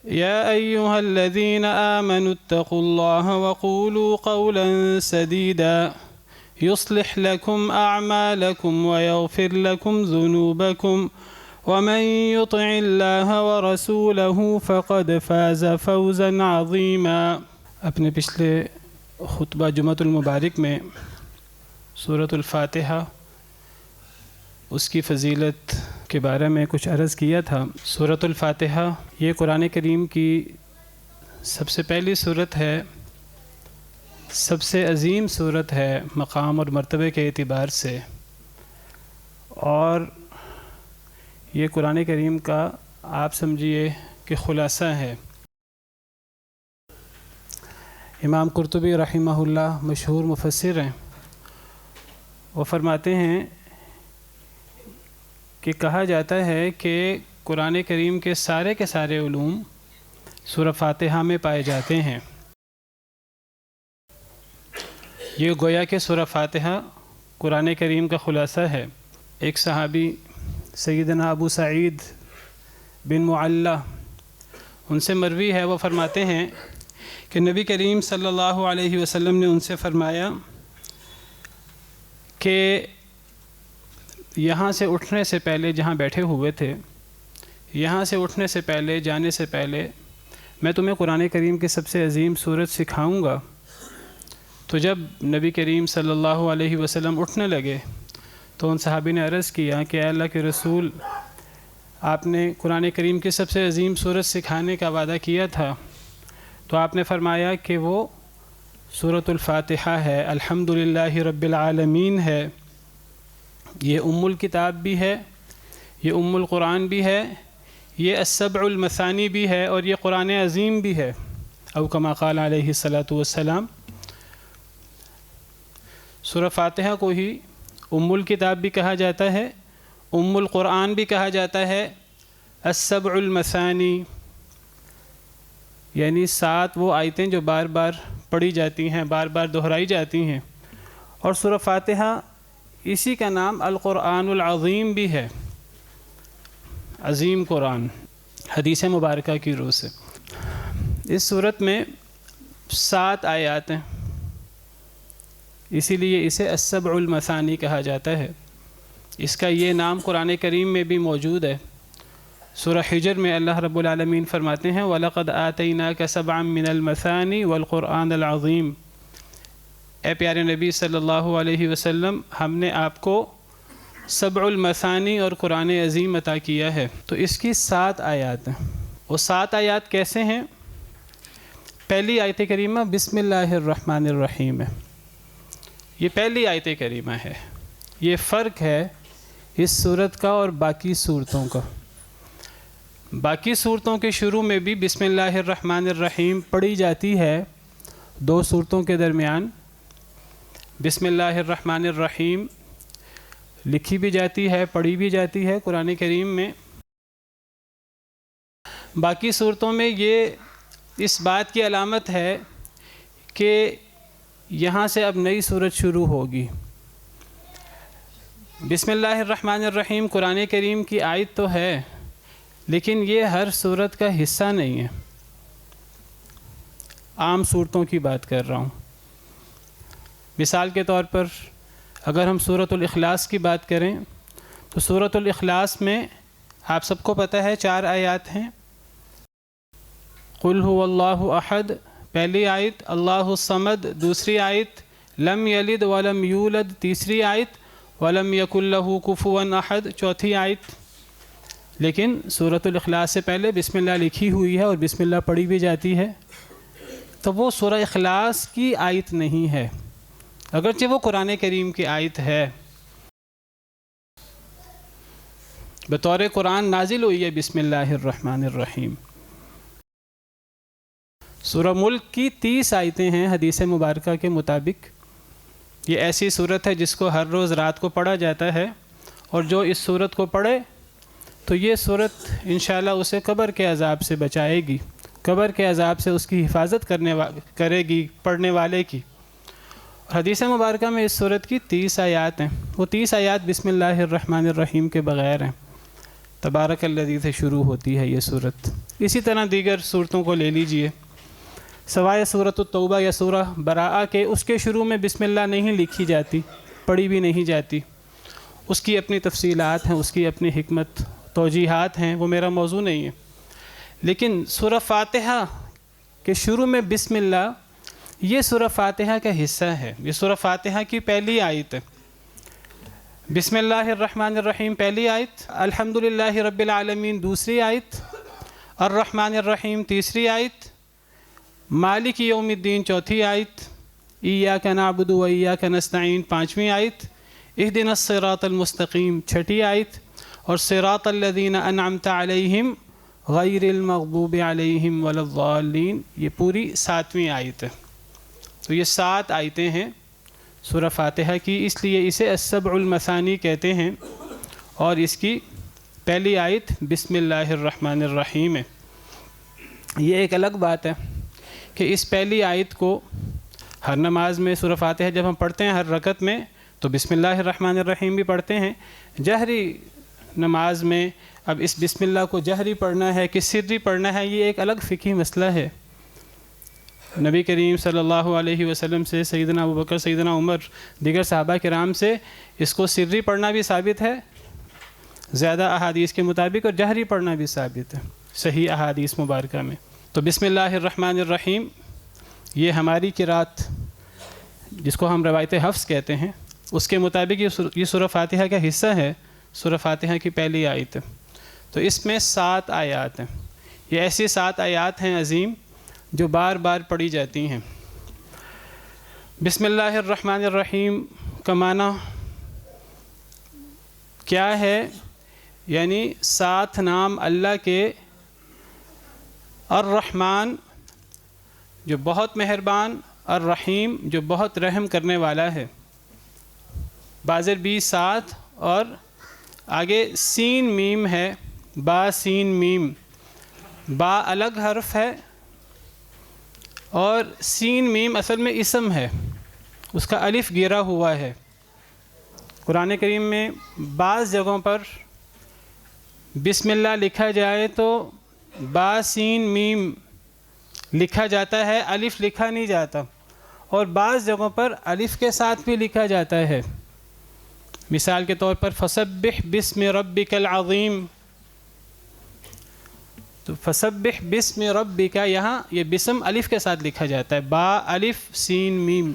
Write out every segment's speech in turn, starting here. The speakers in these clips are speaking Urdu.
يا أيها الذين آمنوا اتقوا الله وقولوا قولا سديدا يصلح لكم أعمالكم ويغفر لكم ذنوبكم ومن يطع الله ورسوله فقد فاز فوزا عظيما۔ اپنے پچھلے خطبہ جمعۃ المبارک میں سورۃ الفاتحہ اس کی فضیلت کے بارے میں کچھ عرض کیا تھا۔ سورۃ الفاتحہ یہ قرآن کریم کی سب سے پہلی سورت ہے، سب سے عظیم سورت ہے مقام اور مرتبے کے اعتبار سے، اور یہ قرآن کریم کا آپ سمجھیے کہ خلاصہ ہے۔ امام قرطبی رحمہ اللہ مشہور مفسر ہیں، وہ فرماتے ہیں کہ کہا جاتا ہے کہ قرآن کریم کے سارے علوم سورہ فاتحہ میں پائے جاتے ہیں۔ یہ گویا کہ سورہ فاتحہ قرآن کریم کا خلاصہ ہے۔ ایک صحابی سیدنا ابو سعید بن معلّہ، ان سے مروی ہے، وہ فرماتے ہیں کہ نبی کریم صلی اللہ علیہ وسلم نے ان سے فرمایا کہ یہاں سے اٹھنے سے پہلے، جہاں بیٹھے ہوئے تھے، یہاں سے اٹھنے سے پہلے، جانے سے پہلے میں تمہیں قرآن کریم کی سب سے عظیم سورت سکھاؤں گا۔ تو جب نبی کریم صلی اللہ علیہ وسلم اٹھنے لگے تو ان صحابی نے عرض کیا کہ اے اللہ کے رسول، آپ نے قرآن کریم کی سب سے عظیم سورت سکھانے کا وعدہ کیا تھا، تو آپ نے فرمایا کہ وہ سورۃ الفاتحہ ہے، الحمدللہ رب العالمین ہے، یہ ام الکتاب بھی ہے، یہ ام القرآن بھی ہے، یہ السبع المثانی بھی ہے، اور یہ قرآن عظیم بھی ہے، او کما قال علیہ الصلاۃ والسلام۔ سورہ فاتحہ کو ہی ام الکتاب بھی کہا جاتا ہے، ام القرآن بھی کہا جاتا ہے، السبع المثانی یعنی 7 وہ آیتیں جو بار بار پڑھی جاتی ہیں، بار بار دہرائی جاتی ہیں، اور سورہ فاتحہ اسی کا نام القرآن العظیم بھی ہے، عظیم قرآن، حدیث مبارکہ کی روح سے۔ اس صورت میں 7 آیات ہیں، اسی لیے اسے السبع المثانی کہا جاتا ہے۔ اس کا یہ نام قرآن کریم میں بھی موجود ہے۔ سورہ حجر میں اللہ رب العالمین فرماتے ہیں وَلَقَدْ آتَيْنَاكَ سَبْعًا مِّنَ الْمَثَانِي وَالْقُرْآنَ الْعَظِيمِ، اے پیارے نبی صلی اللہ علیہ وسلم، ہم نے آپ کو سبع المثانی اور قرآن عظیم عطا کیا ہے۔ تو اس کی 7 آیات ہیں۔ وہ 7 آیات کیسے ہیں؟ پہلی آیت کریمہ بسم اللہ الرحمن الرحیم ہے، یہ پہلی آیت کریمہ ہے۔ یہ فرق ہے اس صورت کا اور باقی صورتوں کا۔ باقی صورتوں کے شروع میں بھی بسم اللہ الرحمن الرحیم پڑھی جاتی ہے، 2 صورتوں کے درمیان بسم اللہ الرحمن الرحیم لکھی بھی جاتی ہے، پڑھی بھی جاتی ہے قرآن کریم میں۔ باقی صورتوں میں یہ اس بات کی علامت ہے کہ یہاں سے اب نئی صورت شروع ہوگی۔ بسم اللہ الرحمن الرحیم قرآن کریم کی آیت تو ہے، لیکن یہ ہر صورت کا حصہ نہیں ہے۔ عام صورتوں کی بات کر رہا ہوں۔ مثال کے طور پر اگر ہم سورۃ الاخلاص کی بات کریں تو سورۃ الاخلاص میں آپ سب کو پتہ ہے 4 آیات ہیں۔ قل هو اللہ احد پہلی آیت، اللہ الصمد دوسری آیت، لم یلد ولم یولد تیسری آیت، ولم یکن لہ کفوا احد چوتھی آیت۔ لیکن سورۃ الاخلاص سے پہلے بسم اللہ لکھی ہوئی ہے اور بسم اللہ پڑھی بھی جاتی ہے، تو وہ سورہ اخلاص کی آیت نہیں ہے، اگرچہ وہ قرآن کریم کی آیت ہے، بطور قرآن نازل ہوئی ہے بسم اللہ الرحمن الرحیم۔ سورہ ملک کی 30 آیتیں ہیں حدیث مبارکہ کے مطابق۔ یہ ایسی صورت ہے جس کو ہر روز رات کو پڑھا جاتا ہے، اور جو اس صورت کو پڑھے تو یہ صورت انشاءاللہ اسے قبر کے عذاب سے بچائے گی، قبر کے عذاب سے اس کی حفاظت کرے گی پڑھنے والے کی۔ حدیث مبارکہ میں اس صورت کی 30 آیات ہیں، وہ 30 آیات بسم اللہ الرحمن الرحیم کے بغیر ہیں۔ تبارک الذی سے شروع ہوتی ہے یہ صورت۔ اسی طرح دیگر صورتوں کو لے لیجئے، سوائے سورۃ التوبہ یا سورہ براءہ کے اس کے شروع میں بسم اللہ نہیں لکھی جاتی، پڑھی بھی نہیں جاتی۔ اس کی اپنی تفصیلات ہیں، اس کی اپنی حکمت توجیحات ہیں، وہ میرا موضوع نہیں ہے۔ لیکن سورہ فاتحہ کے شروع میں بسم اللہ، یہ سورہ فاتحہ کا حصہ ہے، یہ سورہ فاتحہ کی پہلی آیت ہے۔ بسم اللہ الرحمن الرحیم پہلی آیت، الحمدللہ رب العالمین دوسری آیت، الرحمن الرحیم تیسری آیت، مالک یوم الدین چوتھی آیت، ایاک نعبد و ایاک نستعین پانچویں آیت، اہدنا الصراط المستقیم چھٹی آیت، اور صراط الذین انعمت علیہم غیر المغضوب علیہم ولا الضالین، یہ پوری ساتویں آیت ہے۔ تو یہ 7 آیتیں ہیں سورہ فاتحہ کی، اس لیے اسے السبع المثانی کہتے ہیں، اور اس کی پہلی آیت بسم اللہ الرحمن الرحیم ہے۔ یہ ایک الگ بات ہے کہ اس پہلی آیت کو ہر نماز میں سورہ فاتحہ جب ہم پڑھتے ہیں ہر رکعت میں تو بسم اللہ الرحمن الرحیم بھی پڑھتے ہیں۔ جہری نماز میں اب اس بسم اللہ کو جہری پڑھنا ہے کہ سری پڑھنا ہے، یہ ایک الگ فقہی مسئلہ ہے۔ نبی کریم صلی اللہ علیہ وسلم سے، سیدنا ابوبکر، سیدنا عمر، دیگر صحابہ کرام سے اس کو سری پڑھنا بھی ثابت ہے زیادہ احادیث کے مطابق، اور جہری پڑھنا بھی ثابت ہے صحیح احادیث مبارکہ میں۔ تو بسم اللہ الرحمن الرحیم یہ ہماری قرات جس کو ہم روایت حفظ کہتے ہیں اس کے مطابق یہ سورہ فاتحہ کا حصہ ہے، سورہ فاتحہ کی پہلی آیت ہے۔ تو اس میں 7 آیات ہیں، یہ ایسی 7 آیات ہیں عظیم جو بار بار پڑھی جاتی ہیں۔ بسم اللہ الرحمن الرحیم کا معنی کیا ہے؟ یعنی 7 نام اللہ کے، الرحمن جو بہت مہربان، الرحیم جو بہت رحم کرنے والا ہے۔ بازر 7 اور آگے سین میم ہے، با سین میم، با الگ حرف ہے اور سین میم اصل میں اسم ہے، اس کا الف گرا ہوا ہے۔ قرآن کریم میں بعض جگہوں پر بسم اللہ لکھا جائے تو با سین میم لکھا جاتا ہے، الف لکھا نہیں جاتا، اور بعض جگہوں پر الف کے ساتھ بھی لکھا جاتا ہے۔ مثال کے طور پر فسبح بسم ربک العظیم، تو فسبح بسم ربک، یہاں یہ بسم الف کے ساتھ لکھا جاتا ہے، با الف سین میم۔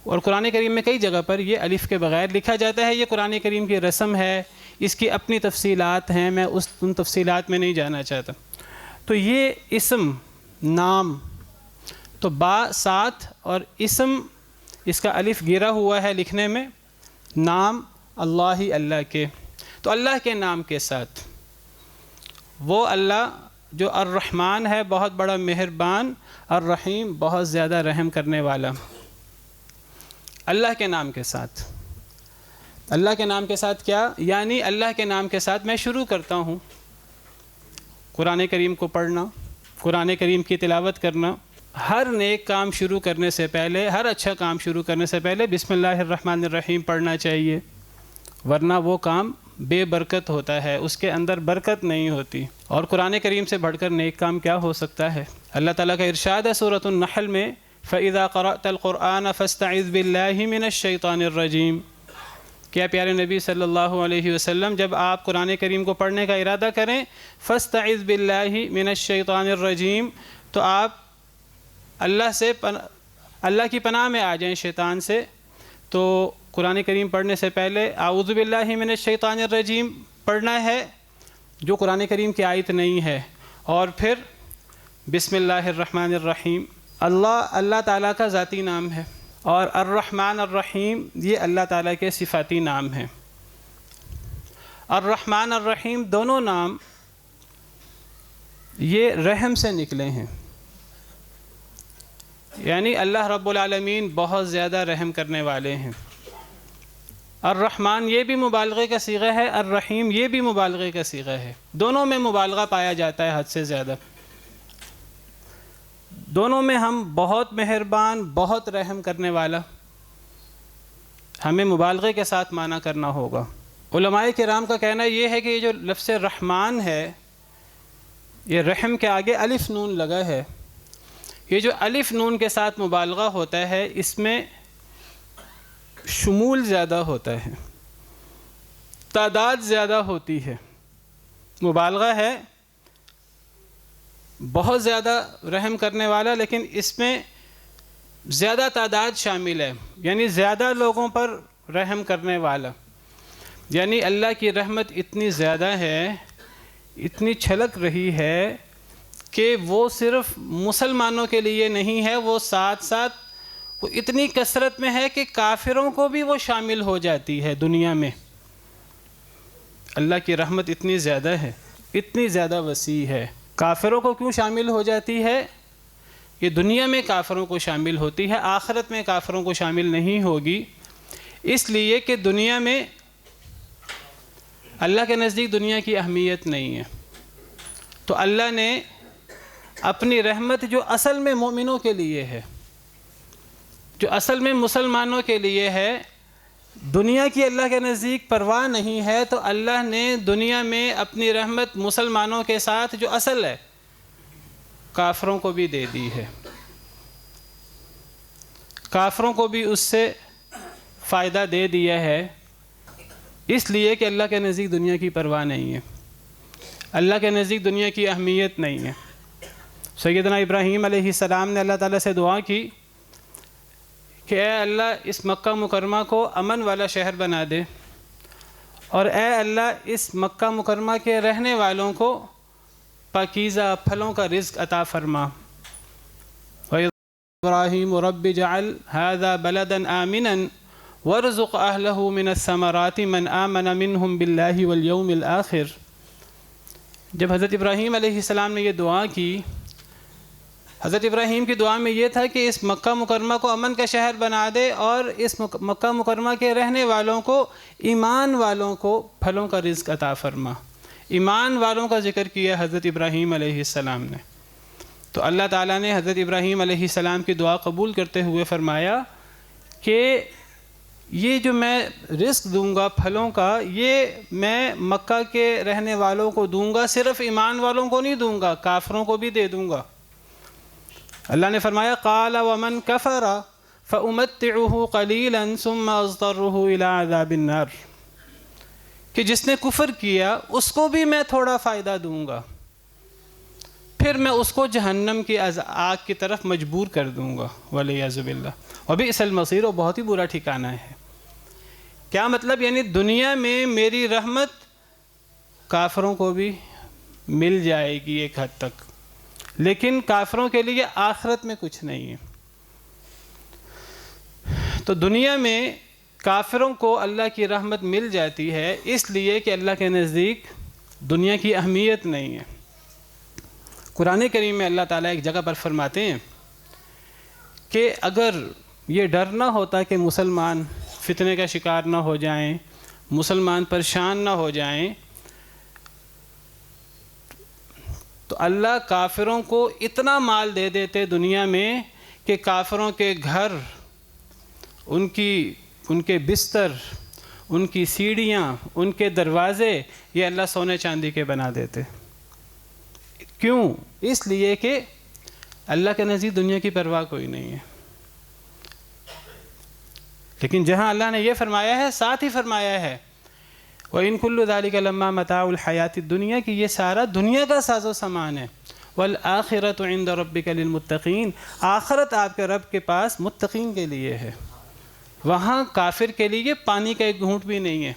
اور قرآن کریم میں کئی جگہ پر یہ الف کے بغیر لکھا جاتا ہے، یہ قرآن کریم کی رسم ہے، اس کی اپنی تفصیلات ہیں، میں ان تفصیلات میں نہیں جانا چاہتا۔ تو یہ اسم نام، تو با 7 اور اسم اس کا الف گرا ہوا ہے لکھنے میں، نام اللہ ہی اللہ کے، تو اللہ کے نام کے ساتھ، وہ اللہ جو الرحمن ہے بہت بڑا مہربان، الرحیم بہت زیادہ رحم کرنے والا، اللہ کے نام کے ساتھ۔ اللہ کے نام کے ساتھ کیا؟ یعنی اللہ کے نام کے ساتھ میں شروع کرتا ہوں قرآن کریم کو پڑھنا، قرآن کریم کی تلاوت کرنا۔ ہر نیک کام شروع کرنے سے پہلے، ہر اچھا کام شروع کرنے سے پہلے بسم اللہ الرحمن الرحیم پڑھنا چاہیے، ورنہ وہ کام بے برکت ہوتا ہے، اس کے اندر برکت نہیں ہوتی۔ اور قرآن کریم سے بڑھ کر نیک کام کیا ہو سکتا ہے؟ اللہ تعالیٰ کا ارشاد ہے سورۃ النحل میں، فَإِذَا قَرَأْتَ الْقُرْآنَ فَاسْتَعِذْ بِاللَّهِ مِنَ الشَّيْطَانِ الرَّجِيمِ۔ کیا پیارے نبی صلی اللہ علیہ وسلم جب آپ قرآن کریم کو پڑھنے کا ارادہ کریں، فَاسْتَعِذْ بِاللَّهِ مِنَ الشَّيْطَانِ الرَّجِيمِ، تو آپ اللہ کی پناہ میں آ جائیں شیطان سے۔ تو قرآن کریم پڑھنے سے پہلے اعوذ باللہ من الشیطان الرجیم پڑھنا ہے جو قرآن کریم کی آیت نہیں ہے، اور پھر بسم اللہ الرحمن الرحیم۔ اللہ تعالیٰ کا ذاتی نام ہے، اور الرحمن الرحیم یہ اللہ تعالیٰ کے صفاتی نام ہیں۔ الرحمن الرحیم دونوں نام یہ رحم سے نکلے ہیں، یعنی اللہ رب العالمین بہت زیادہ رحم کرنے والے ہیں۔ الرحمن یہ بھی مبالغے کا صیغہ ہے، الرحیم یہ بھی مبالغے کا صیغہ ہے، دونوں میں مبالغہ پایا جاتا ہے حد سے زیادہ۔ دونوں میں ہم بہت مہربان، بہت رحم کرنے والا، ہمیں مبالغے کے ساتھ معنی کرنا ہوگا۔ علماء کرام کا کہنا یہ ہے کہ یہ جو لفظ رحمان ہے، یہ رحم کے آگے الف نون لگا ہے، یہ جو الف نون کے ساتھ مبالغہ ہوتا ہے اس میں شمول زیادہ ہوتا ہے، تعداد زیادہ ہوتی ہے، مبالغہ ہے بہت زیادہ رحم کرنے والا، لیکن اس میں زیادہ تعداد شامل ہے، یعنی زیادہ لوگوں پر رحم کرنے والا، یعنی اللہ کی رحمت اتنی زیادہ ہے، اتنی چھلک رہی ہے کہ وہ صرف مسلمانوں کے لیے نہیں ہے، وہ ساتھ ساتھ وہ اتنی کثرت میں ہے کہ کافروں کو بھی وہ شامل ہو جاتی ہے دنیا میں۔ اللہ کی رحمت اتنی زیادہ ہے، اتنی زیادہ وسیع ہے۔ کافروں کو کیوں شامل ہو جاتی ہے؟ یہ دنیا میں کافروں کو شامل ہوتی ہے، آخرت میں کافروں کو شامل نہیں ہوگی، اس لیے کہ دنیا میں اللہ کے نزدیک دنیا کی اہمیت نہیں ہے۔ تو اللہ نے اپنی رحمت جو اصل میں مومنوں کے لیے ہے، جو اصل میں مسلمانوں کے لیے ہے، دنیا کی اللہ کے نزدیک پرواہ نہیں ہے، تو اللہ نے دنیا میں اپنی رحمت مسلمانوں کے ساتھ جو اصل ہے کافروں کو بھی دے دی ہے، کافروں کو بھی اس سے فائدہ دے دیا ہے، اس لیے کہ اللہ کے نزدیک دنیا کی پرواہ نہیں ہے، اللہ کے نزدیک دنیا کی اہمیت نہیں ہے۔ سیدنا ابراہیم علیہ السلام نے اللہ تعالیٰ سے دعا کی کہ اے اللہ اس مکہ مکرمہ کو امن والا شہر بنا دے، اور اے اللہ اس مکہ مکرمہ کے رہنے والوں کو پاکیزہ پھلوں کا رزق عطا فرما۔ وَإِبْرَاهِيمُ رَبِّ اجْعَلْ هَذَا بَلَدًا آمِنًا وَارْزُقْ أَهْلَهُ مِنَ الثَّمَرَاتِ مَنْ آمَنَ مِنْهُمْ بِاللَّهِ وَالْيَوْمِ الْآخِرِ۔ جب حضرت ابراہیم علیہ السلام نے یہ دعا کی، حضرت ابراہیم کی دعا میں یہ تھا کہ اس مکہ مکرمہ کو امن کا شہر بنا دے، اور اس مکہ مکرمہ کے رہنے والوں کو، ایمان والوں کو پھلوں کا رزق عطا فرما۔ ایمان والوں کا ذکر کیا حضرت ابراہیم علیہ السلام نے، تو اللہ تعالیٰ نے حضرت ابراہیم علیہ السلام کی دعا قبول کرتے ہوئے فرمایا کہ یہ جو میں رزق دوں گا پھلوں کا، یہ میں مکہ کے رہنے والوں کو دوں گا، صرف ایمان والوں کو نہیں دوں گا، کافروں کو بھی دے دوں گا۔ اللہ نے فرمایا قَالَ وَمَنْ كَفَرَ فَأُمَتِّعُهُ قَلِيلًا ثُمَّ أَضْطَرُّهُ إِلَىٰ عَذَابِ النَّارِ، کہ جس نے کفر کیا اس کو بھی میں تھوڑا فائدہ دوں گا، پھر میں اس کو جہنم کی آگ کی طرف مجبور کر دوں گا، وَالْعِيَاذُ بِاللَّهِ وَبِئْسَ الْمَصِيرُ، اور بہت ہی برا ٹھکانہ ہے۔ کیا مطلب؟ یعنی دنیا میں میری رحمت کافروں کو بھی مل جائے گی ایک حد تک، لیکن کافروں کے لیے آخرت میں کچھ نہیں ہے۔ تو دنیا میں کافروں کو اللہ کی رحمت مل جاتی ہے اس لیے کہ اللہ کے نزدیک دنیا کی اہمیت نہیں ہے۔ قرآن کریم میں اللہ تعالیٰ ایک جگہ پر فرماتے ہیں کہ اگر یہ ڈر نہ ہوتا کہ مسلمان فتنے کا شکار نہ ہو جائیں، مسلمان پریشان نہ ہو جائیں، تو اللہ کافروں کو اتنا مال دے دیتے دنیا میں کہ کافروں کے گھر، ان کے بستر، ان کی سیڑھیاں، ان کے دروازے یہ اللہ سونے چاندی کے بنا دیتے۔ کیوں؟ اس لیے کہ اللہ کے نزدیک دنیا کی پرواہ کوئی نہیں ہے۔ لیکن جہاں اللہ نے یہ فرمایا ہے، ساتھ ہی فرمایا ہے وَإِن كُلُّ ذَلِكَ لَمَّا مَتَاعُ الْحَيَاةِ الدُّنْيَا، کہ یہ سارا دنیا کا ساز و سامان ہے۔ وَالْآخِرَةُ عِنْدَ رَبِّكَ لِلْمُتَّقِينَ، آخرت آپ کے رب کے پاس متقین کے لیے ہے، وہاں کافر کے لیے پانی کا ایک گھونٹ بھی نہیں ہے۔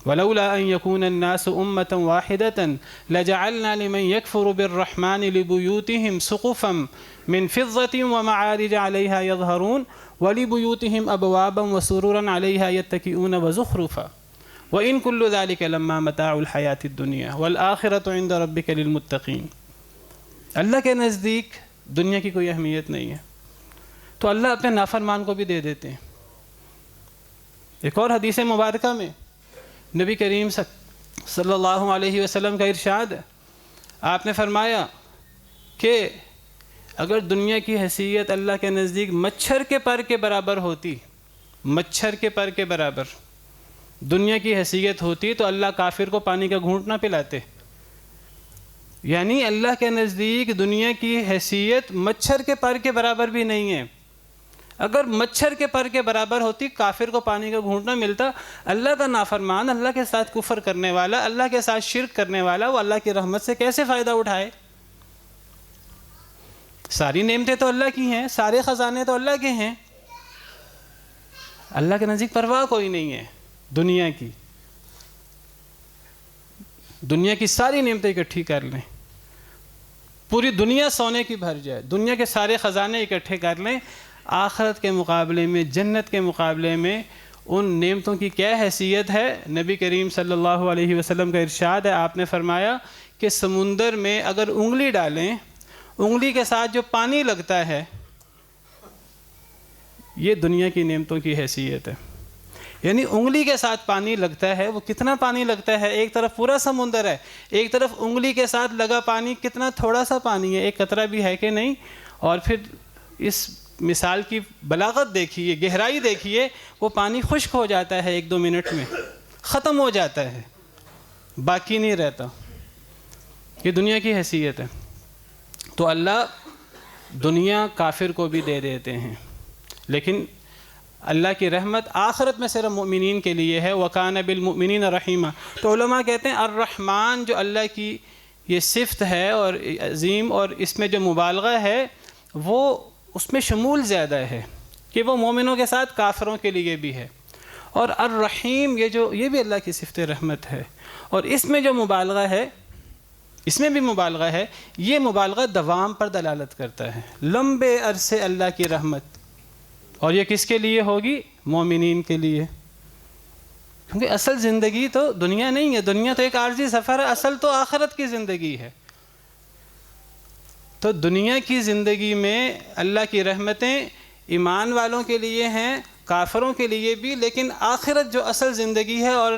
وَلَوْلَا أَن يَكُونَ النَّاسُ أُمَّةً وَاحِدَةً لَجَعَلْنَا لِمَن يَكْفُرُ بِالرَّحْمَنِ لِبُيُوتِهِمْ سُقُفًا مِّن فِضَّةٍ وَمَعَارِجَ عَلَيْهَا يَظْهَرُونَ وَلِبُيُوتِهِمْ أَبْوَابًا وَسُرُرًا عَلَيْهَا يَتَّكِئُونَ وَزُخْرُفًا وَإِن كُلُّ ذَلِكَ لَمَّا مَتَاعُ الْحَيَاةِ الدُّنْيَا وَالْآخِرَةُ عِنْدَ رَبِّكَ لِلْمُتَّقِينَ۔ اللہ کے نزدیک دنیا کی کوئی اہمیت نہیں ہے، تو اللہ اپنے نافرمان کو بھی دے دیتے ہیں۔ ایک اور حدیث مبارکہ میں نبی کریم صلی اللہ علیہ وسلم کا ارشاد ہے، آپ نے فرمایا کہ اگر دنیا کی حیثیت اللہ کے نزدیک مچھر کے پر کے برابر ہوتی، مچھر کے پر کے برابر، دنیا کی حیثیت ہوتی تو اللہ کافر کو پانی کا گھونٹ نہ پلاتے. یعنی اللہ کے نزدیک دنیا کی حیثیت مچھر کے پر کے برابر بھی نہیں ہے. اگر مچھر کے پر کے برابر ہوتی کافر کو پانی کا گھونٹ نہ ملتا. اللہ کا نافرمان، اللہ کے ساتھ کفر کرنے والا، اللہ کے ساتھ شرک کرنے والا، وہ اللہ کی رحمت سے کیسے فائدہ اٹھائے؟ ساری نعمتیں تو اللہ کی ہیں، سارے خزانے تو اللہ کے ہیں. اللہ کے نزدیک پرواہ کوئی نہیں ہے دنیا کی. دنیا کی ساری نعمتیں اکٹھی کر لیں، پوری دنیا سونے کی بھر جائے، دنیا کے سارے خزانے اکٹھے کر لیں، آخرت کے مقابلے میں، جنت کے مقابلے میں ان نعمتوں کی کیا حیثیت ہے؟ نبی کریم صلی اللہ علیہ وسلم کا ارشاد ہے، آپ نے فرمایا کہ سمندر میں اگر انگلی ڈالیں، انگلی کے ساتھ جو پانی لگتا ہے، یہ دنیا کی نعمتوں کی حیثیت ہے. یعنی انگلی کے ساتھ پانی لگتا ہے، وہ کتنا پانی لگتا ہے؟ ایک طرف پورا سمندر ہے، ایک طرف انگلی کے ساتھ لگا پانی کتنا تھوڑا سا پانی ہے، ایک قطرہ بھی ہے کہ نہیں. اور پھر اس مثال کی بلاغت دیکھیے، گہرائی دیکھیے، وہ پانی خشک ہو جاتا ہے 1-2 منٹ میں، ختم ہو جاتا ہے، باقی نہیں رہتا. یہ دنیا کی حیثیت ہے. تو اللہ دنیا کافر کو بھی دے دیتے ہیں، لیکن اللہ کی رحمت آخرت میں صرف مومنین کے لیے ہے. وَكَانَ بِالْمُؤْمِنِينَ رَحِيمًا. تو علماء کہتے ہیں الرحمن جو اللہ کی یہ صفت ہے اور عظیم، اور اس میں جو مبالغہ ہے وہ اس میں شمول زیادہ ہے کہ وہ مومنوں کے ساتھ کافروں کے لیے بھی ہے. اور الرحیم یہ بھی اللہ کی صفت رحمت ہے. اور اس میں جو مبالغہ ہے، اس میں بھی مبالغہ ہے، یہ مبالغہ دوام پر دلالت کرتا ہے، لمبے عرصے اللہ کی رحمت. اور یہ کس کے لیے ہوگی؟ مومنین کے لیے. کیونکہ اصل زندگی تو دنیا نہیں ہے، دنیا تو ایک عارضی سفر ہے، اصل تو آخرت کی زندگی ہے. تو دنیا کی زندگی میں اللہ کی رحمتیں ایمان والوں کے لیے ہیں، کافروں کے لیے بھی، لیکن آخرت جو اصل زندگی ہے اور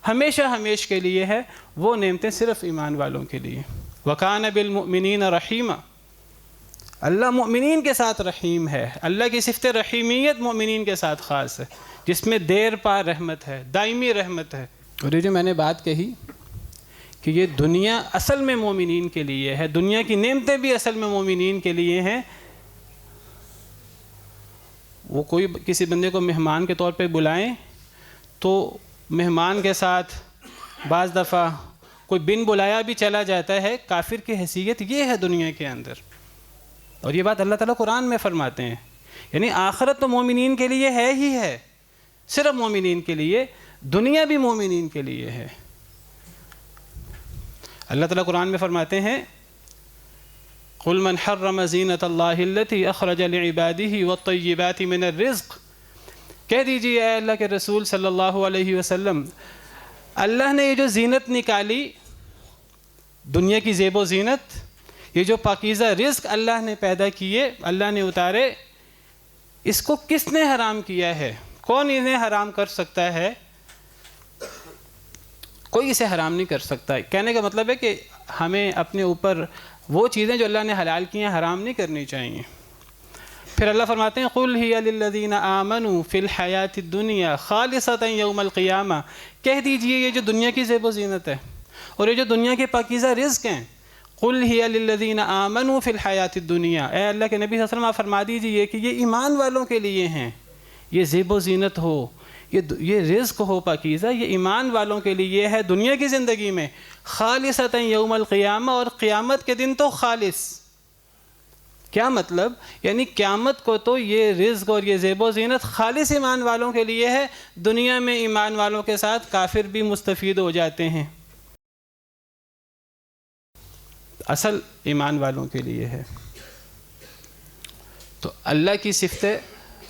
ہمیشہ ہمیش کے لیے ہے، وہ نعمتیں صرف ایمان والوں کے لیے. وَكَانَ بِالْمُؤْمِنِينَ رَحِيمًا. اللہ مومنین کے ساتھ رحیم ہے. اللہ کی صفت رحیمیت مومنین کے ساتھ خاص ہے، جس میں دیر پا رحمت ہے، دائمی رحمت ہے. اور یہ جو میں نے بات کہی کہ یہ دنیا اصل میں مومنین کے لیے ہے، دنیا کی نعمتیں بھی اصل میں مومنین کے لیے ہیں. وہ کوئی کسی بندے کو مہمان کے طور پہ بلائیں تو مہمان کے ساتھ بعض دفعہ کوئی بن بلایا بھی چلا جاتا ہے. کافر کی حیثیت یہ ہے دنیا کے اندر. اور یہ بات اللہ تعالیٰ قرآن میں فرماتے ہیں. یعنی آخرت تو مومنین کے لیے ہے ہی ہے، صرف مومنین کے لیے، دنیا بھی مومنین کے لیے ہے. اللہ تعالیٰ قرآن میں فرماتے ہیں قُلْ مَنْ حَرَّمَ زِينَةَ اللَّهِ الَّتِي أَخْرَجَ لِعِبَادِهِ وَالطَّيِّبَاتِ مِنَ الرِّزْقِ. کہہ دیجیے اے اللہ کے رسول صلی اللہ علیہ وسلم، اللہ نے یہ جو زینت نکالی، دنیا کی زیب و زینت، یہ جو پاکیزہ رزق اللہ نے پیدا کیے، اللہ نے اتارے، اس کو کس نے حرام کیا ہے؟ کون انہیں حرام کر سکتا ہے؟ کوئی اسے حرام نہیں کر سکتا. کہنے کا مطلب ہے کہ ہمیں اپنے اوپر وہ چیزیں جو اللہ نے حلال کی ہیں حرام نہیں کرنی چاہیے. پھر اللہ فرماتے ہیں قُلْ هِيَ لِلَّذِينَ آمَنُوا فِي الْحَيَاةِ الدُّنْيَا خَالِصَةً يَوْمَ الْقِيَامَةِ. کہہ دیجئے یہ جو دنیا کی زیب و زینت ہے اور یہ جو دنیا کے پاکیزہ رزق ہیں، قُلْ هِيَ لِلَّذِينَ آمَنُوا فِي الْحَيَاةِ الدُّنْيَا، اے اللہ کے نبی صلی اللہ علیہ وسلم فرما دیجئے کہ یہ ایمان والوں کے لیے ہیں. یہ زیب و زینت ہو، یہ رزق ہو پاکیزہ، یہ ایمان والوں کے لیے ہے دنیا کی زندگی میں. خالصۃ یوم القیامہ، اور قیامت کے دن تو خالص. کیا مطلب؟ یعنی قیامت کو تو یہ رزق اور یہ زیب و زینت خالص ایمان والوں کے لیے ہے. دنیا میں ایمان والوں کے ساتھ کافر بھی مستفید ہو جاتے ہیں، اصل ایمان والوں کے لیے ہے. تو اللہ کی صفت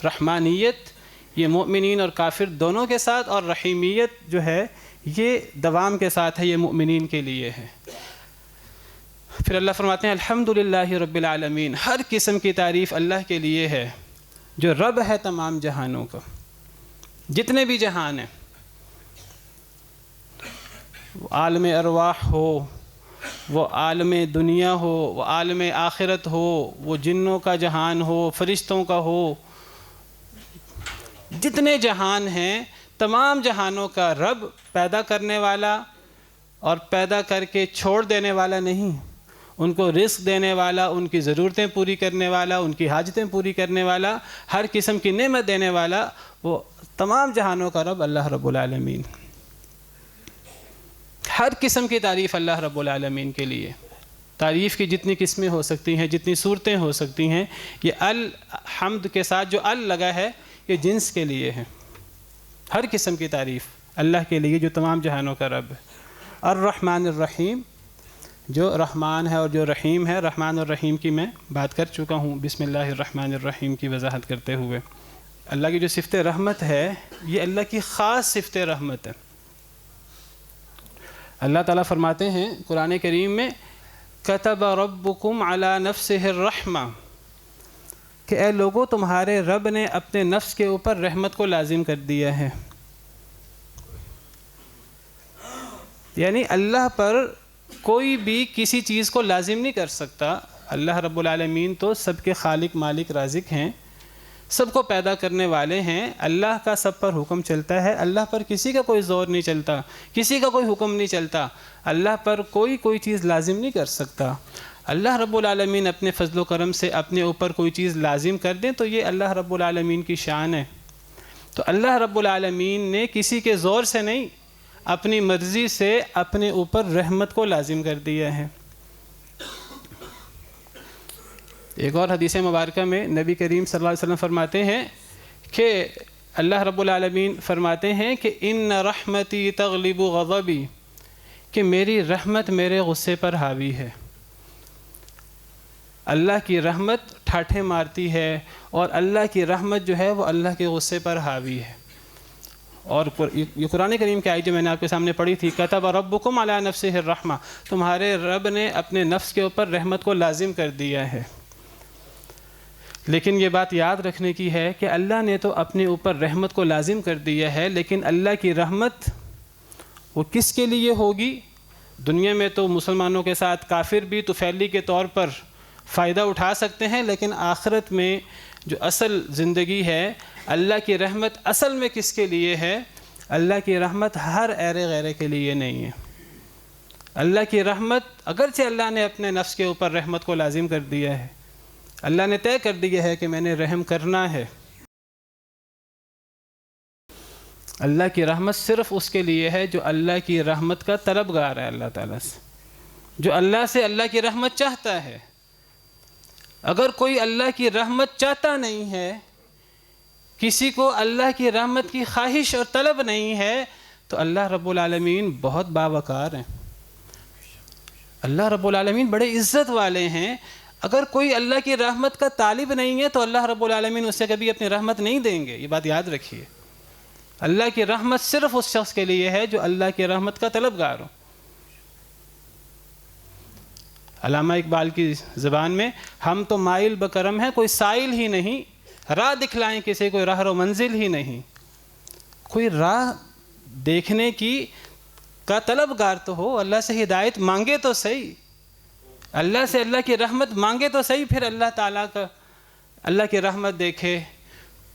رحمانیت یہ مومنین اور کافر دونوں کے ساتھ، اور رحیمیت جو ہے یہ دوام کے ساتھ ہے، یہ مومنین کے لیے ہے. پھر اللہ فرماتے ہیں الحمدللہ رب العالمین، ہر قسم کی تعریف اللہ کے لیے ہے جو رب ہے تمام جہانوں کا. جتنے بھی جہان ہیں، وہ عالم ارواح ہو، وہ عالم دنیا ہو، وہ عالم آخرت ہو، وہ جنوں کا جہان ہو، فرشتوں کا ہو، جتنے جہان ہیں تمام جہانوں کا رب، پیدا کرنے والا اور پیدا کر کے چھوڑ دینے والا نہیں، ان کو رزق دینے والا، ان کی ضرورتیں پوری کرنے والا، ان کی حاجتیں پوری کرنے والا، ہر قسم کی نعمت دینے والا، وہ تمام جہانوں کا رب اللہ رب العالمین۔ ہر قسم کی تعریف اللہ رب العالمین کے لیے۔ تعریف کی جتنی قسمیں ہو سکتی ہیں، جتنی صورتیں ہو سکتی ہیں، یہ الحمد کے ساتھ جو لگا ہے یہ جنس کے لیے ہے۔ ہر قسم کی تعریف اللہ کے لیے جو تمام جہانوں کا رب ہے۔ الرحمن الرحیم، جو رحمان ہے اور جو رحیم ہے، رحمان اور رحیم کی میں بات کر چکا ہوں بسم اللہ الرحمن الرحیم کی وضاحت کرتے ہوئے۔ اللہ کی جو صفت رحمت ہے یہ اللہ کی خاص صفت رحمت ہے۔ اللہ تعالیٰ فرماتے ہیں قرآن کریم میں کتب ربکم علی نفسہ الرحمہ، کہ اے لوگو تمہارے رب نے اپنے نفس کے اوپر رحمت کو لازم کر دیا ہے۔ یعنی اللہ پر کوئی بھی کسی چیز کو لازم نہیں کر سکتا۔ اللہ رب العالمین تو سب کے خالق، مالک، رازق ہیں، سب کو پیدا کرنے والے ہیں۔ اللہ کا سب پر حکم چلتا ہے، اللہ پر کسی کا کوئی زور نہیں چلتا، کسی کا کوئی حکم نہیں چلتا، اللہ پر کوئی چیز لازم نہیں کر سکتا۔ اللہ رب العالمین اپنے فضل و کرم سے اپنے اوپر کوئی چیز لازم کر دیں تو یہ اللہ رب العالمین کی شان ہے۔ تو اللہ رب العالمین نے کسی کے زور سے نہیں، اپنی مرضی سے اپنے اوپر رحمت کو لازم کر دیا ہے۔ ایک اور حدیث مبارکہ میں نبی کریم صلی اللہ علیہ وسلم فرماتے ہیں کہ اللہ رب العالمین فرماتے ہیں کہ ان رحمتی تغلب غضبی، کہ میری رحمت میرے غصے پر حاوی ہے۔ اللہ کی رحمت ٹھاٹھے مارتی ہے اور اللہ کی رحمت جو ہے وہ اللہ کے غصے پر حاوی ہے۔ اور یہ قرآن کریم کی آیت جو میں نے آپ کے سامنے پڑھی تھی، کتب ربکم علی نفسہ الرحمہ، تمہارے رب نے اپنے نفس کے اوپر رحمت کو لازم کر دیا ہے۔ لیکن یہ بات یاد رکھنے کی ہے کہ اللہ نے تو اپنے اوپر رحمت کو لازم کر دیا ہے، لیکن اللہ کی رحمت وہ کس کے لیے ہوگی؟ دنیا میں تو مسلمانوں کے ساتھ کافر بھی طفیلی کے طور پر فائدہ اٹھا سکتے ہیں، لیکن آخرت میں جو اصل زندگی ہے، اللہ کی رحمت اصل میں کس کے لیے ہے؟ اللہ کی رحمت ہر ایرے غیرے کے لیے نہیں ہے۔ اللہ کی رحمت، اگرچہ اللہ نے اپنے نفس کے اوپر رحمت کو لازم کر دیا ہے، اللہ نے طے کر دیا ہے کہ میں نے رحم کرنا ہے، اللہ کی رحمت صرف اس کے لیے ہے جو اللہ کی رحمت کا طلبگار ہے، اللہ تعالیٰ سے، جو اللہ سے اللہ کی رحمت چاہتا ہے۔ اگر کوئی اللہ کی رحمت چاہتا نہیں ہے، کسی کو اللہ کی رحمت کی خواہش اور طلب نہیں ہے، تو اللہ رب العالمین بہت باوقار ہیں، اللہ رب العالمین بڑے عزت والے ہیں۔ اگر کوئی اللہ کی رحمت کا طالب نہیں ہے تو اللہ رب العالمین اسے کبھی اپنی رحمت نہیں دیں گے، یہ بات یاد رکھیے۔ اللہ کی رحمت صرف اس شخص کے لیے ہے جو اللہ کی رحمت کا طلبگار ہو۔ علامہ اقبال کی زبان میں، ہم تو مائل بکرم ہیں، کوئی سائل ہی نہیں، راہ دکھلائیں کسی، کوئی راہ و منزل ہی نہیں۔ کوئی راہ دیکھنے کی کا طلبگار تو ہو، اللہ سے ہدایت مانگے تو صحیح، اللہ سے اللہ کی رحمت مانگے تو صحیح، پھر اللہ تعالیٰ کا، اللہ کی رحمت دیکھے،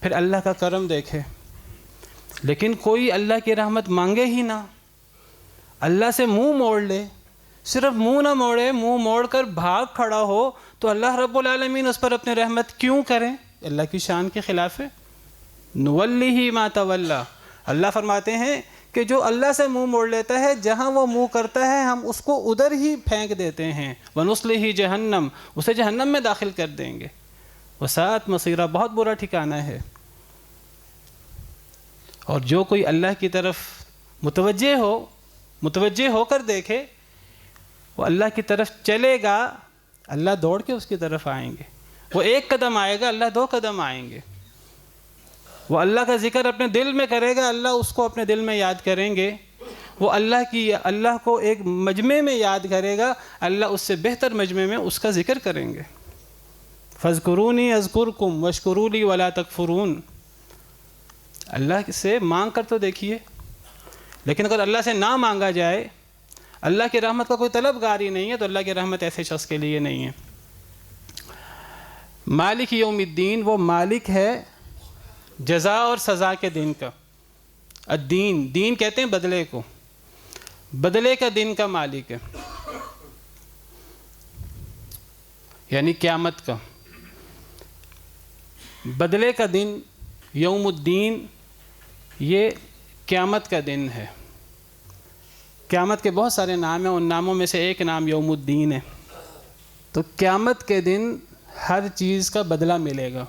پھر اللہ کا کرم دیکھے۔ لیکن کوئی اللہ کی رحمت مانگے ہی نہ، اللہ سے منہ موڑ لے، صرف منہ نہ موڑے، منہ موڑ کر بھاگ کھڑا ہو، تو اللہ رب العالمین اس پر اپنے رحمت کیوں کریں؟ اللہ کی شان کے خلاف ہے۔ نولیہ ما تولی، اللہ فرماتے ہیں کہ جو اللہ سے منہ موڑ لیتا ہے، جہاں وہ منہ کرتا ہے ہم اس کو ادھر ہی پھینک دیتے ہیں۔ وَنُصْلِهِ جہنم، اسے جہنم میں داخل کر دیں گے۔ وَسَاءَتْ مَصِيرًا، بہت برا ٹھکانہ ہے۔ اور جو کوئی اللہ کی طرف متوجہ ہو کر دیکھے، وہ اللہ کی طرف چلے گا، اللہ دوڑ کے اس کی طرف آئیں گے۔ وہ ایک قدم آئے گا، اللہ دو قدم آئیں گے۔ وہ اللہ کا ذکر اپنے دل میں کرے گا، اللہ اس کو اپنے دل میں یاد کریں گے۔ وہ اللہ کو ایک مجمع میں یاد کرے گا، اللہ اس سے بہتر مجمع میں اس کا ذکر کریں گے۔ فَاذْكُرُونِي أَذْكُرْكُمْ وَاشْكُرُوا لِي وَلَا تَكْفُرُونَ، اللہ سے مانگ کر تو دیکھیے۔ لیکن اگر اللہ سے نہ مانگا جائے، اللہ کی رحمت کا کوئی طلبگار ہی نہیں ہے، تو اللہ کی رحمت ایسے شخص کے لیے نہیں ہے۔ مالک یوم الدین، وہ مالک ہے جزا اور سزا کے دن کا۔ الدین، دین کہتے ہیں بدلے کو، بدلے کا دن کا مالک ہے، یعنی قیامت کا بدلے کا دن، یوم الدین، یہ قیامت کا دن ہے۔ قیامت کے بہت سارے نام ہیں، ان ناموں میں سے ایک نام یوم الدین ہے۔ تو قیامت کے دن ہر چیز کا بدلہ ملے گا،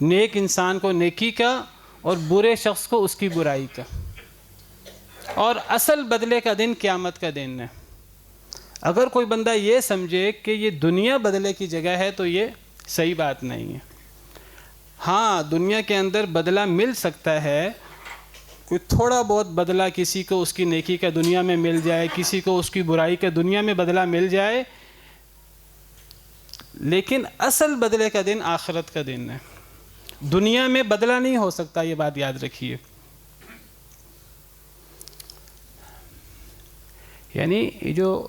نیک انسان کو نیکی کا اور برے شخص کو اس کی برائی کا، اور اصل بدلے کا دن قیامت کا دن ہے۔ اگر کوئی بندہ یہ سمجھے کہ یہ دنیا بدلے کی جگہ ہے تو یہ صحیح بات نہیں ہے۔ ہاں، دنیا کے اندر بدلہ مل سکتا ہے، کوئی تھوڑا بہت بدلہ کسی کو اس کی نیکی کا دنیا میں مل جائے، کسی کو اس کی برائی کا دنیا میں بدلہ مل جائے، لیکن اصل بدلے کا دن آخرت کا دن ہے۔ دنیا میں بدلہ نہیں ہو سکتا، یہ بات یاد رکھیے۔ یعنی جو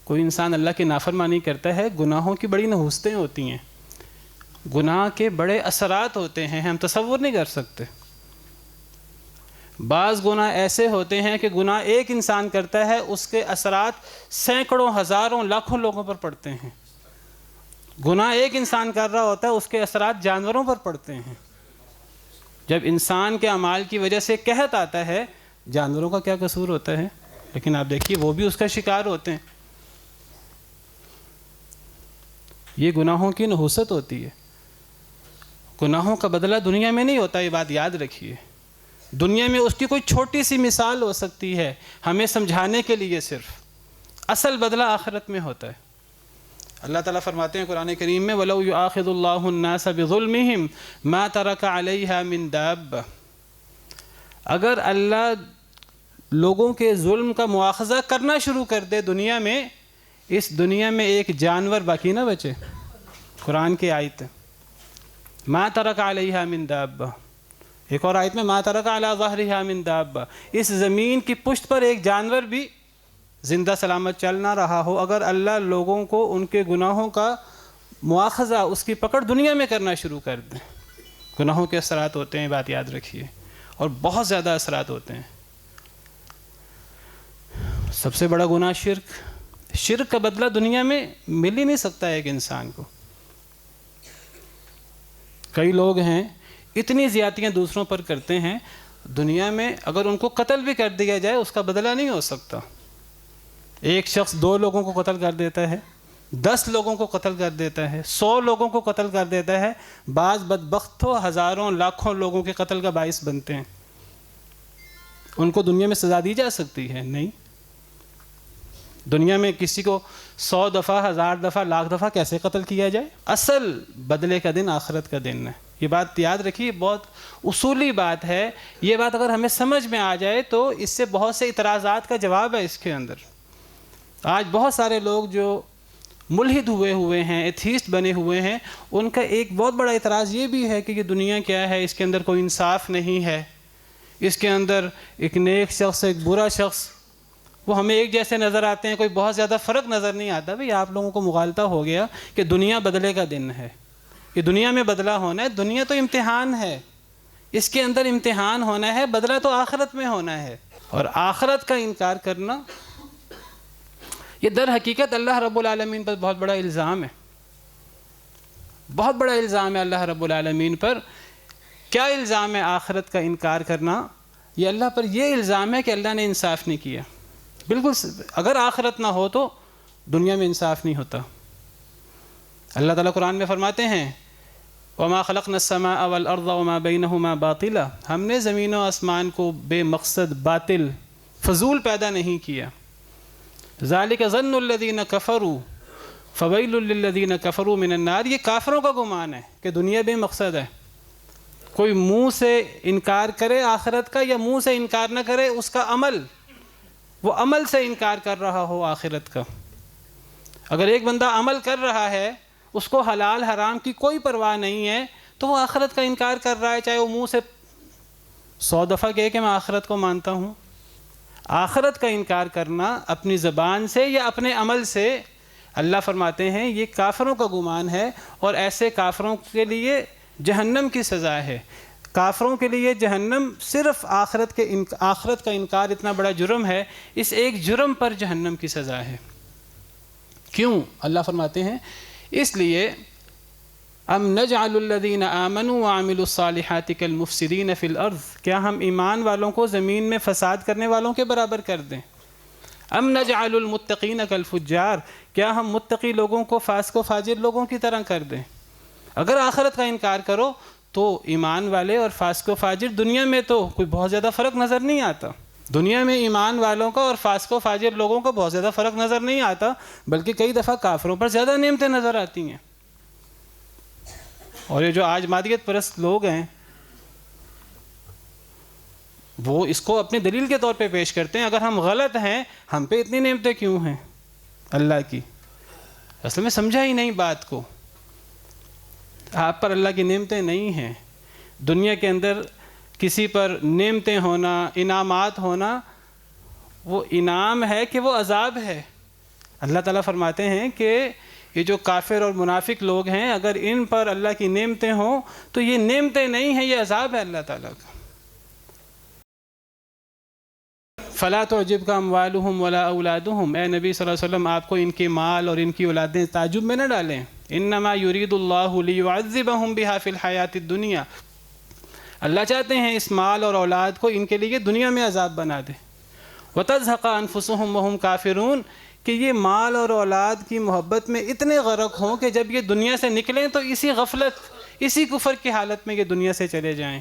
کوئی انسان اللہ کی نافرمانی کرتا ہے، گناہوں کی بڑی نحوستیں ہوتی ہیں، گناہ کے بڑے اثرات ہوتے ہیں، ہم تصور نہیں کر سکتے۔ بعض گناہ ایسے ہوتے ہیں کہ گناہ ایک انسان کرتا ہے، اس کے اثرات سینکڑوں، ہزاروں، لاکھوں لوگوں پر پڑتے ہیں۔ گناہ ایک انسان کر رہا ہوتا ہے، اس کے اثرات جانوروں پر پڑتے ہیں۔ جب انسان کے اعمال کی وجہ سے قحط آتا ہے، جانوروں کا کیا قصور ہوتا ہے؟ لیکن آپ دیکھیے وہ بھی اس کا شکار ہوتے ہیں۔ یہ گناہوں کی نحوست ہوتی ہے۔ گناہوں کا بدلہ دنیا میں نہیں ہوتا، یہ بات یاد رکھیے۔ دنیا میں اس کی کوئی چھوٹی سی مثال ہو سکتی ہے ہمیں سمجھانے کے لیے، صرف اصل بدلہ آخرت میں ہوتا ہے۔ اللہ تعالیٰ فرماتے ہیں قرآن کریم میں وَلَوْ يُؤَاخِذُ اللَّهُ النَّاسَ بِظُلْمِهِمْ مَا تَرَكَ عَلَيْهَا مِن دَابَّةٍ، اگر اللہ لوگوں کے ظلم کا مواخذہ کرنا شروع کر دے دنیا میں، اس دنیا میں ایک جانور باقی نہ بچے۔ قرآن کی آیت ہے مَا تَرَكَ عَلَيْهَا مِن دَابَّةٍ، ایک اور آیت میں مَا تَرَكَ عَلَى ظَهْرِهَا مِن دَابَّةٍ، اس زمین کی پشت پر ایک جانور بھی زندہ سلامت چل نہ رہا ہو، اگر اللہ لوگوں کو ان کے گناہوں کا مواخذہ، اس کی پکڑ دنیا میں کرنا شروع کر دیں۔ گناہوں کے اثرات ہوتے ہیں، بات یاد رکھیے، اور بہت زیادہ اثرات ہوتے ہیں۔ سب سے بڑا گناہ شرک، شرک کا بدلہ دنیا میں مل ہی نہیں سکتا ایک انسان کو۔ کئی لوگ ہیں اتنی زیادتیاں دوسروں پر کرتے ہیں، دنیا میں اگر ان کو قتل بھی کر دیا جائے اس کا بدلہ نہیں ہو سکتا۔ ایک شخص 2 لوگوں کو قتل کر دیتا ہے، 10 لوگوں کو قتل کر دیتا ہے، 100 لوگوں کو قتل کر دیتا ہے، بعض بدبخت تو ہزاروں، لاکھوں لوگوں کے قتل کا باعث بنتے ہیں۔ ان کو دنیا میں سزا دی جا سکتی ہے؟ نہیں۔ دنیا میں کسی کو 100 دفعہ، 1000 دفعہ، لاکھ دفعہ کیسے قتل کیا جائے؟ اصل بدلے کا دن آخرت کا دن ہے۔ یہ بات یاد رکھیے، بہت اصولی بات ہے۔ یہ بات اگر ہمیں سمجھ میں آ جائے تو اس سے بہت سے اعتراضات کا جواب ہے اس کے اندر۔ آج بہت سارے لوگ جو ملحد ہوئے ہیں، ایتھیسٹ بنے ہوئے ہیں، ان کا ایک بہت بڑا اعتراض یہ بھی ہے کہ یہ دنیا کیا ہے، اس کے اندر کوئی انصاف نہیں ہے، اس کے اندر ایک نیک شخص، ایک برا شخص، وہ ہمیں ایک جیسے نظر آتے ہیں، کوئی بہت زیادہ فرق نظر نہیں آتا۔ بھئی آپ لوگوں کو مغالطہ ہو گیا کہ دنیا بدلے کا دن ہے، یہ دنیا میں بدلہ ہونا ہے۔ دنیا تو امتحان ہے، اس کے اندر امتحان ہونا ہے، بدلہ تو آخرت میں ہونا ہے۔ اور آخرت کا انکار کرنا، یہ در حقیقت اللہ رب العالمین پر بہت بڑا الزام ہے، بہت بڑا الزام ہے اللہ رب العالمین پر۔ کیا الزام ہے آخرت کا انکار کرنا؟ یہ اللہ پر یہ الزام ہے کہ اللہ نے انصاف نہیں کیا۔ بالکل، اگر آخرت نہ ہو تو دنیا میں انصاف نہیں ہوتا۔ اللہ تعالیٰ قرآن میں فرماتے ہیں وَمَا خَلَقْنَا السَّمَاءَ وَالْأَرْضَ وَمَا بَيْنَهُمَا بَاطِلًا، ہم نے زمین و آسمان کو بے مقصد، باطل، فضول پیدا نہیں کیا۔ ذَلِكَ ظَنُّ الَّذِينَ كَفَرُوا فَوَيْلٌ لِّلَّذِينَ كَفَرُوا مِنَ النَّارِ، یہ کافروں کا گمان ہے کہ دنیا بے مقصد ہے۔ کوئی منہ سے انکار کرے آخرت کا یا منہ سے انکار نہ کرے، اس کا عمل، وہ عمل سے انکار کر رہا ہو آخرت کا۔ اگر ایک بندہ عمل کر رہا ہے، اس کو حلال حرام کی کوئی پرواہ نہیں ہے، تو وہ آخرت کا انکار کر رہا ہے، چاہے وہ منہ سے 100 دفعہ کہے کہ میں آخرت کو مانتا ہوں۔ آخرت کا انکار کرنا اپنی زبان سے یا اپنے عمل سے، اللہ فرماتے ہیں یہ کافروں کا گمان ہے، اور ایسے کافروں کے لیے جہنم کی سزا ہے۔ کافروں کے لیے جہنم صرف آخرت کا انکار اتنا بڑا جرم ہے، اس ایک جرم پر جہنم کی سزا ہے۔ کیوں؟ اللہ فرماتے ہیں اس لیے ام نجعل الذین آمنوا وعملوا الصالحات کالمفسدین فی الارض، کیا ہم ایمان والوں کو زمین میں فساد کرنے والوں کے برابر کر دیں؟ ام نجعل المتقین کالفجار، کیا ہم متقی لوگوں کو فاسق و فاجر لوگوں کی طرح کر دیں؟ اگر آخرت کا انکار کرو تو ایمان والے اور فاسق و فاجر دنیا میں تو کوئی بہت زیادہ فرق نظر نہیں آتا، دنیا میں ایمان والوں کا اور فاسق و فاجر لوگوں کا بہت زیادہ فرق نظر نہیں آتا، بلکہ کئی دفعہ کافروں پر زیادہ نعمتیں نظر آتی ہیں۔ اور یہ جو آج مادیت پرست لوگ ہیں وہ اس کو اپنی دلیل کے طور پہ پیش کرتے ہیں، اگر ہم غلط ہیں ہم پہ اتنی نعمتیں کیوں ہیں اللہ کی؟ اصل میں سمجھا ہی نہیں بات کو، آپ پر اللہ کی نعمتیں نہیں ہیں۔ دنیا کے اندر کسی پر نعمتیں ہونا، انعامات ہونا، وہ انعام ہے کہ وہ عذاب ہے؟ اللہ تعالیٰ فرماتے ہیں کہ یہ جو کافر اور منافق لوگ ہیں اگر ان پر اللہ کی نعمتیں ہوں تو یہ نعمتیں نہیں ہیں، یہ عذاب ہے اللہ تعالیٰ کا۔ فَلَا تُعْجِبْكَ أَمْوَالُهُمْ وَلَا أَوْلَادُهُمْ، اے نبی صلی اللہ علیہ وسلم آپ کو ان کے مال اور ان کی اولادیں تعجب میں نہ ڈالیں۔ إِنَّمَا يُرِيدُ اللَّهُ لِيُعَذِّبَهُمْ بِهَا فِي الْحَيَاةِ الدُّنْيَا، اللہ چاہتے ہیں اس مال اور اولاد کو ان کے لیے دنیا میں عذاب بنا دے۔ وَتَزْهَقَ أَنفُسُهُمْ وَهُمْ كَافِرُونَ، کہ یہ مال اور اولاد کی محبت میں اتنے غرق ہوں کہ جب یہ دنیا سے نکلیں تو اسی غفلت، اسی کفر کی حالت میں یہ دنیا سے چلے جائیں۔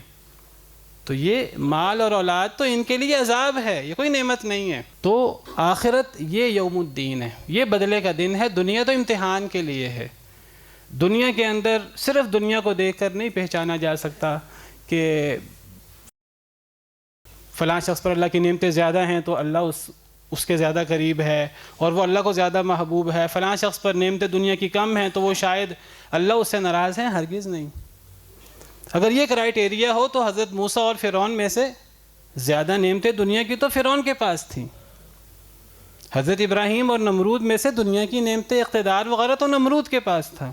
تو یہ مال اور اولاد تو ان کے لیے عذاب ہے، یہ کوئی نعمت نہیں ہے۔ تو آخرت یہ یوم الدین ہے، یہ بدلے کا دن ہے۔ دنیا تو امتحان کے لیے ہے، دنیا کے اندر صرف دنیا کو دیکھ کر نہیں پہچانا جا سکتا کہ فلاں شخص پر اللہ کی نعمتیں زیادہ ہیں تو اللہ اس کے زیادہ قریب ہے اور وہ اللہ کو زیادہ محبوب ہے، فلاں شخص پر نعمتیں دنیا کی کم ہیں تو وہ شاید اللہ اس سے ناراض ہیں، ہرگز نہیں۔ اگر یہ کرائیٹیریا ہو تو حضرت موسیٰ اور فرعون میں سے زیادہ نعمتیں دنیا کی تو فرعون کے پاس تھیں، حضرت ابراہیم اور نمرود میں سے دنیا کی نعمتیں، اقتدار وغیرہ تو نمرود کے پاس تھا،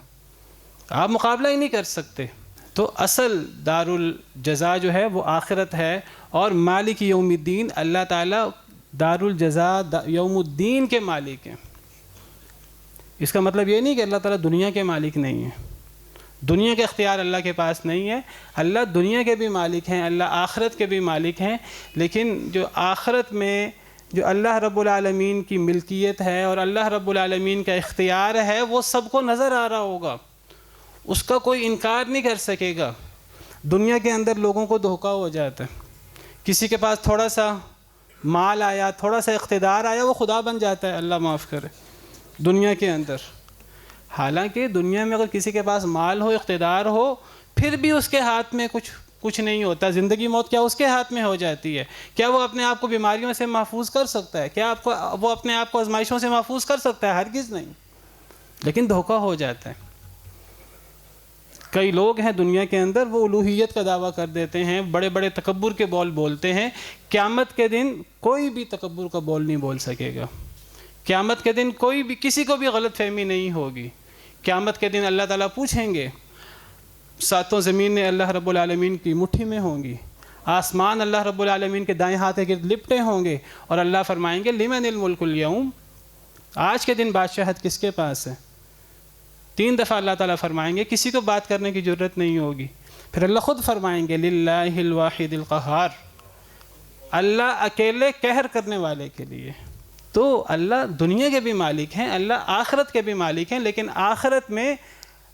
آپ مقابلہ ہی نہیں کر سکتے۔ تو اصل دار الجزا جو ہے وہ آخرت ہے، اور مالک یوم الدین، اللہ تعالیٰ دار الجزا یوم الدین کے مالک ہیں۔ اس کا مطلب یہ نہیں کہ اللہ تعالیٰ دنیا کے مالک نہیں ہے، دنیا کے اختیار اللہ کے پاس نہیں ہے، اللہ دنیا کے بھی مالک ہیں، اللہ آخرت کے بھی مالک ہیں، لیکن جو آخرت میں جو اللہ رب العالمین کی ملکیت ہے اور اللہ رب العالمین کا اختیار ہے وہ سب کو نظر آ رہا ہوگا، اس کا کوئی انکار نہیں کر سکے گا۔ دنیا کے اندر لوگوں کو دھوکہ ہو جاتا ہے، کسی کے پاس تھوڑا سا مال آیا، تھوڑا سا اقتدار آیا، وہ خدا بن جاتا ہے، اللہ معاف کرے، دنیا کے اندر۔ حالانکہ دنیا میں اگر کسی کے پاس مال ہو، اقتدار ہو، پھر بھی اس کے ہاتھ میں کچھ نہیں ہوتا، زندگی موت کیا اس کے ہاتھ میں ہو جاتی ہے؟ کیا وہ اپنے آپ کو بیماریوں سے محفوظ کر سکتا ہے؟ کیا وہ اپنے آپ کو آزمائشوں سے محفوظ کر سکتا ہے؟ ہرگز نہیں، لیکن دھوکہ ہو جاتا ہے۔ کئی لوگ ہیں دنیا کے اندر وہ الوہیت کا دعویٰ کر دیتے ہیں، بڑے بڑے تکبر کے بول بولتے ہیں، قیامت کے دن کوئی بھی تکبر کا بول نہیں بول سکے گا، قیامت کے دن کوئی بھی کسی کو بھی غلط فہمی نہیں ہوگی۔ قیامت کے دن اللہ تعالیٰ پوچھیں گے، ساتوں زمینیں اللہ رب العالمین کی مٹھی میں ہوں گی، آسمان اللہ رب العالمین کے دائیں ہاتھ کے گرد لپٹے ہوں گے، اور اللہ فرمائیں گے لمن الملک اليوم، آج کے دن بادشاہت کس کے پاس ہے؟ 3 دفعہ اللہ تعالیٰ فرمائیں گے، کسی کو بات کرنے کی ضرورت نہیں ہوگی۔ پھر اللہ خود فرمائیں گے للہ الواحد القہار، اللہ اکیلے قہر کرنے والے کے لیے۔ تو اللہ دنیا کے بھی مالک ہیں، اللہ آخرت کے بھی مالک ہیں، لیکن آخرت میں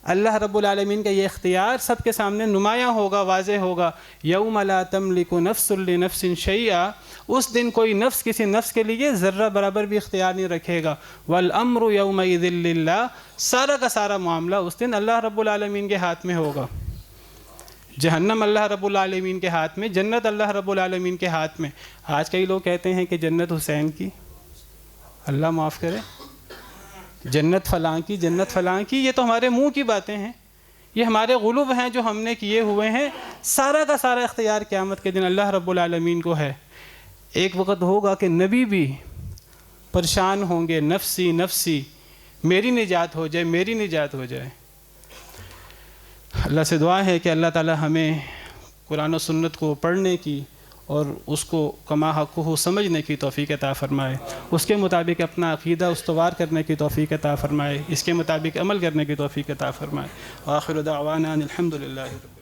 اللہ رب العالمین کا یہ اختیار سب کے سامنے نمایاں ہوگا، واضح ہوگا۔ یوم لا تملک نفس لنفس شیئا، اس دن کوئی نفس کسی نفس کے لیے ذرہ برابر بھی اختیار نہیں رکھے گا۔ والامر یومئذ للہ، سارا کا سارا معاملہ اس دن اللہ رب العالمین کے ہاتھ میں ہوگا۔ جہنم اللہ رب العالمین کے ہاتھ میں، جنت اللہ رب العالمین کے ہاتھ میں۔ آج کئی لوگ کہتے ہیں کہ جنت حسین کی، اللہ معاف کرے، جنت فلاں کی، جنت فلاں کی، یہ تو ہمارے منہ کی باتیں ہیں، یہ ہمارے غلوب ہیں جو ہم نے کیے ہوئے ہیں۔ سارا کا سارا اختیار قیامت کے دن اللہ رب العالمین کو ہے۔ ایک وقت ہوگا کہ نبی بھی پریشان ہوں گے، نفسی نفسی، میری نجات ہو جائے، میری نجات ہو جائے۔ اللہ سے دعا ہے کہ اللہ تعالی ہمیں قرآن و سنت کو پڑھنے کی اور اس کو کما حق ہو سمجھنے کی توفیق عطا فرمائے، اس کے مطابق اپنا عقیدہ استوار کرنے کی توفیق عطا فرمائے، اس کے مطابق عمل کرنے کی توفیق عطا فرمائے۔ وآخر دعوانا الحمد للہ۔